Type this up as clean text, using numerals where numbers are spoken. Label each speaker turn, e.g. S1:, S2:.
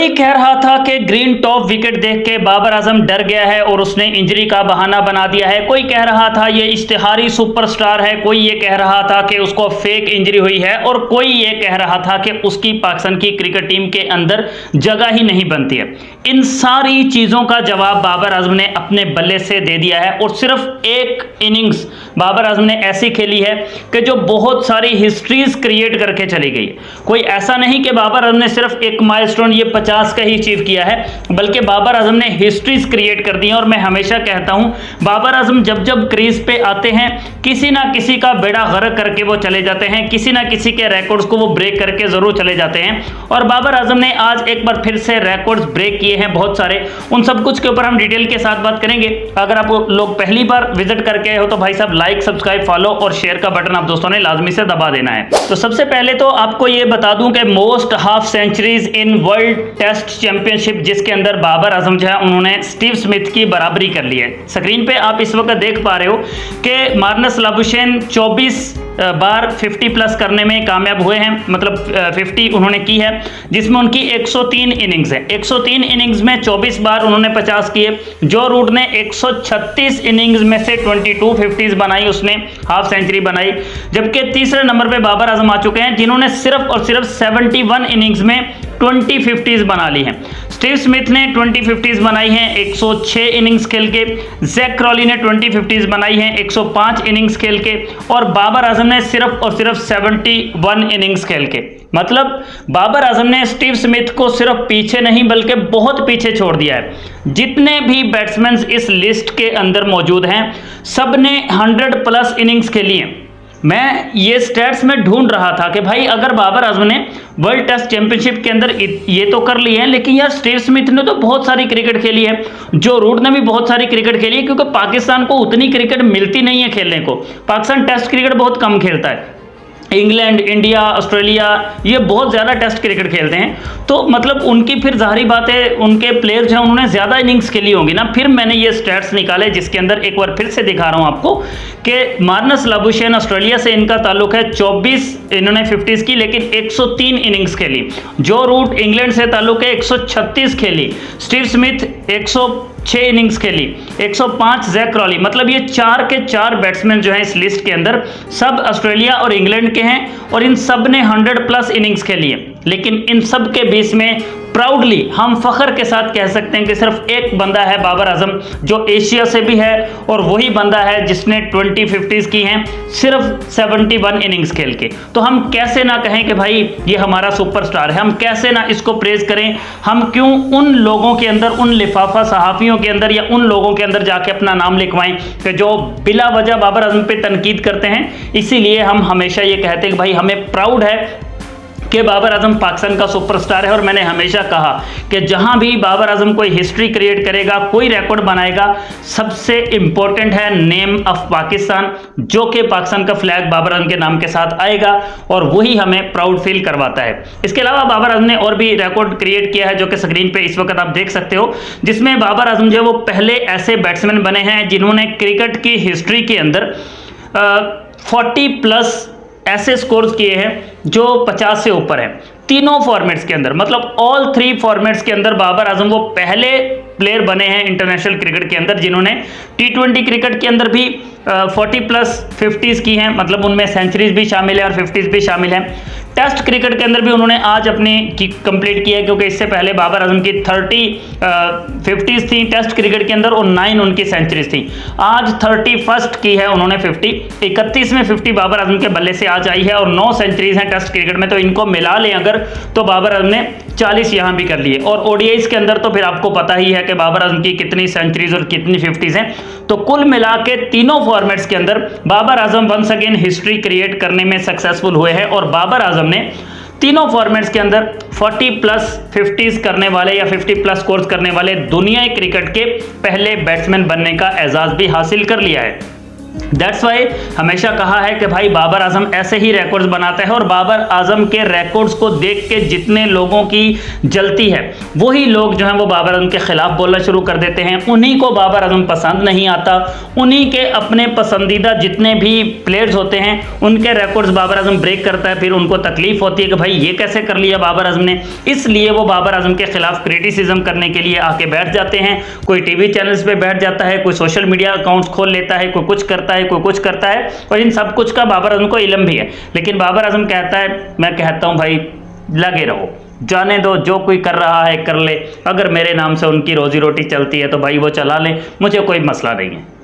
S1: कोई कह रहा था कि ग्रीन टॉप विकेट देख के बाबर आजम डर गया है और उसने इंजरी का बहाना बना दिया है। कोई कह रहा था ये इश्तिहारी सुपरस्टार है, कोई ये कह रहा था कि उसको फेक इंजरी हुई है और कोई ये कह रहा था कि उसकी पाकिस्तान की क्रिकेट टीम के अंदर जगह ही नहीं बनती है। इन सारी चीज़ों का जवाब बाबर आजम ने अपने बल्ले से दे दिया है और सिर्फ एक इनिंग्स बाबर आजम ने ऐसी खेली है कि जो बहुत सारी हिस्ट्रीज क्रिएट करके चली गई है। कोई ऐसा नहीं कि बाबर आजम ने सिर्फ एक माइलस्टोन ये 50 का ही अचीव किया है, बल्कि बाबर आजम ने हिस्ट्रीज क्रिएट कर दी हैं। और मैं हमेशा कहता हूं बाबर आजम जब जब क्रीज पे आते हैं किसी ना किसी का बेड़ा गर्क करके वो चले जाते हैं, किसी ना किसी के रिकॉर्ड्स को वो ब्रेक करके जरूर चले जाते हैं। और बाबर आजम ने आज एक बार फिर से रिकॉर्ड्स ब्रेक किए हैं बहुत सारे। उन सब कुछ के ऊपर हम डिटेल के साथ बात करेंगे। अगर आप लोग पहली बार विजिट करके आए हो तो भाई साहब लाइक, सब्सक्राइब, फॉलो और शेयर का बटन आप दोस्तों ने लाजमी से दबा देना है। तो सबसे पहले तो आपको ये बता दूं कि most half centuries in world test championship जिसके अंदर बाबर आजम जो है उन्होंने स्टीव स्मिथ की बराबरी कर ली है। स्क्रीन पे आप इस वक्त देख पा रहे हो कि मार्नस लाबुशेन 24 बार 50 प्लस करने में कामयाब हुए हैं, मतलब 50 उन्होंने की है, जिसमें उनकी 103 इनिंग्स है। 103 इनिंग्स में 24 बार उन्होंने 50 किए। जो रूट ने 136 इनिंग्स में से 22 50s बनाई, उसने हाफ सेंचुरी बनाई। जबकि तीसरे नंबर पे बाबर आजम आ चुके हैं जिन्होंने सिर्फ और सिर्फ 71 इनिंग्स में 20 50s बना ली हैं। स्टीव स्मिथ ने 20 50s बनाई हैं 106 इनिंग्स खेल के। जैक क्रॉली ने 20 50s बनाई हैं 105 इनिंग्स खेल के। और बाबर आजम ने सिर्फ और सिर्फ 71 इनिंग्स खेल के। मतलब बाबर आजम ने स्टीव स्मिथ को सिर्फ पीछे नहीं बल्कि बहुत पीछे छोड़ दिया है। जितने भी बैट्समैन इस लिस्ट के अंदर मौजूद हैं सब ने 100 प्लस इनिंग्स खेली हैं। मैं ये स्टैट्स में ढूंढ रहा था कि भाई अगर बाबर आजम ने वर्ल्ड टेस्ट चैंपियनशिप के अंदर ये तो कर लिए हैं, लेकिन यार स्टीव स्मिथ ने तो बहुत सारी क्रिकेट खेली है, जो रूट ने भी बहुत सारी क्रिकेट खेली है, क्योंकि पाकिस्तान को उतनी क्रिकेट मिलती नहीं है खेलने को। पाकिस्तान टेस्ट क्रिकेट बहुत कम खेलता है। इंग्लैंड, इंडिया, ऑस्ट्रेलिया ये बहुत ज़्यादा टेस्ट क्रिकेट खेलते हैं। तो मतलब उनकी फिर जाहिर बात है उनके प्लेयर्स हैं उन्होंने ज़्यादा इनिंग्स खेली होंगी ना। फिर मैंने ये स्टैट्स निकाले जिसके अंदर एक बार फिर से दिखा रहा हूँ आपको कि मार्नस लाबुशेन ऑस्ट्रेलिया से इनका ताल्लुक है। 24 इन्होंने 50s की लेकिन 103 इनिंग्स खेली। जो रूट इंग्लैंड से ताल्लुक है 136 खेली। स्टीव स्मिथ 106 इनिंग्स खेली। 105 जैक क्रॉली। मतलब ये 4 के 4 बैट्समैन जो हैं इस लिस्ट के अंदर सब ऑस्ट्रेलिया और इंग्लैंड के हैं और इन सब ने 100 प्लस इनिंग्स खेली है। लेकिन इन सब के बीच में प्राउडली हम फख्र के साथ कह सकते हैं कि सिर्फ एक बंदा है बाबर आजम जो एशिया से भी है और वही बंदा है जिसने 20 50s की हैं सिर्फ 71 इनिंग्स खेल के। तो हम कैसे ना कहें कि भाई ये हमारा सुपरस्टार है, हम कैसे ना इसको प्रेज करें। हम क्यों उन लोगों के अंदर, उन लिफाफा सहाफ़ियों के अंदर या उन लोगों के अंदर जाके अपना नाम लिखवाएं कि जो बिला वजह बाबर आजम पे तनकीद करते हैं। इसीलिए हम हमेशा ये कहते हैं कि भाई हमें प्राउड है कि बाबर आजम पाकिस्तान का सुपरस्टार है। और मैंने हमेशा कहा कि जहां भी बाबर आजम कोई हिस्ट्री क्रिएट करेगा, कोई रिकॉर्ड बनाएगा, सबसे इंपॉर्टेंट है नेम ऑफ पाकिस्तान, जो कि पाकिस्तान का फ्लैग बाबर आजम के नाम के साथ आएगा और वही हमें प्राउड फील करवाता है। इसके अलावा बाबर आजम ने और भी रिकॉर्ड क्रिएट किया है जो कि स्क्रीन पे इस वक्त आप देख सकते हो, जिसमें बाबर आजम जो है वो पहले ऐसे बैट्समैन बने हैं जिन्होंने क्रिकेट की हिस्ट्री के अंदर 40 प्लस ऐसे स्कोर्स किए हैं जो 50 से ऊपर है तीनों फॉर्मेट्स के अंदर। मतलब ऑल 3 फॉर्मेट्स के अंदर बाबर आजम वो पहले प्लेयर बने हैं इंटरनेशनल क्रिकेट के अंदर जिन्होंने T20 क्रिकेट के अंदर भी 40 प्लस 50s की हैं। मतलब उनमें सेंचुरीज भी शामिल है और 50s भी शामिल हैं। टेस्ट क्रिकेट के अंदर भी उन्होंने आज अपनी कंप्लीट की है, क्योंकि इससे पहले बाबर आजम की 30 50s थी टेस्ट क्रिकेट के अंदर और 9 उनकी सेंचुरीज थी। आज 31st की है उन्होंने 50। 31 में 50 बाबर आजम के बल्ले से आज आई है और 9 सेंचुरीज हैं टेस्ट क्रिकेट में। तो इनको मिला लें अगर तो बाबर आजम ने 40 यहाँ भी कर लिए। और ODIs के अंदर तो फिर आपको पता ही है कि बाबर आजम की कितनी सेंचुरीज और कितनी 50s हैं। तो कुल मिला के तीनों फॉर्मेट्स के अंदर Babar Azam once again history create करने में सक्सेसफुल हुए हैं। और बाबर आजम ने तीनों फॉर्मेट्स के अंदर 40 प्लस 50s करने वाले या 50 प्लस स्कोर्स करने वाले दुनिया क्रिकेट के पहले बैट्समैन बनने का एजाज भी हासिल कर लिया है। दैट्स वाई हमेशा कहा है कि भाई बाबर आजम ऐसे ही रिकॉर्ड्स बनाते हैं और बाबर आजम के रिकॉर्ड्स को देख के जितने लोगों की जलती है वही लोग जो हैं वो बाबर आजम के खिलाफ बोलना शुरू कर देते हैं। उन्हीं को बाबर आजम पसंद नहीं आता, उन्हीं के अपने पसंदीदा जितने भी प्लेयर्स होते हैं उनके रिकॉर्ड्स बाबर आजम ब्रेक करता है, फिर उनको तकलीफ होती है कि भाई ये कैसे कर लिया बाबर आजम ने। इसलिए वो बाबर आजम के खिलाफ क्रिटिसिज्म करने के लिए आके बैठ जाते हैं। कोई टीवी चैनल्स पे बैठ जाता है, कोई सोशल मीडिया अकाउंट्स खोल लेता है, कोई कुछ करता है, कोई कुछ करता है, और इन सब कुछ का बाबर आजम को इल्म भी है। लेकिन बाबर आजम कहता है, मैं कहता हूं भाई लगे रहो, जाने दो, जो कोई कर रहा है कर ले, अगर मेरे नाम से उनकी रोजी रोटी चलती है तो भाई वो चला ले, मुझे कोई मसला नहीं है।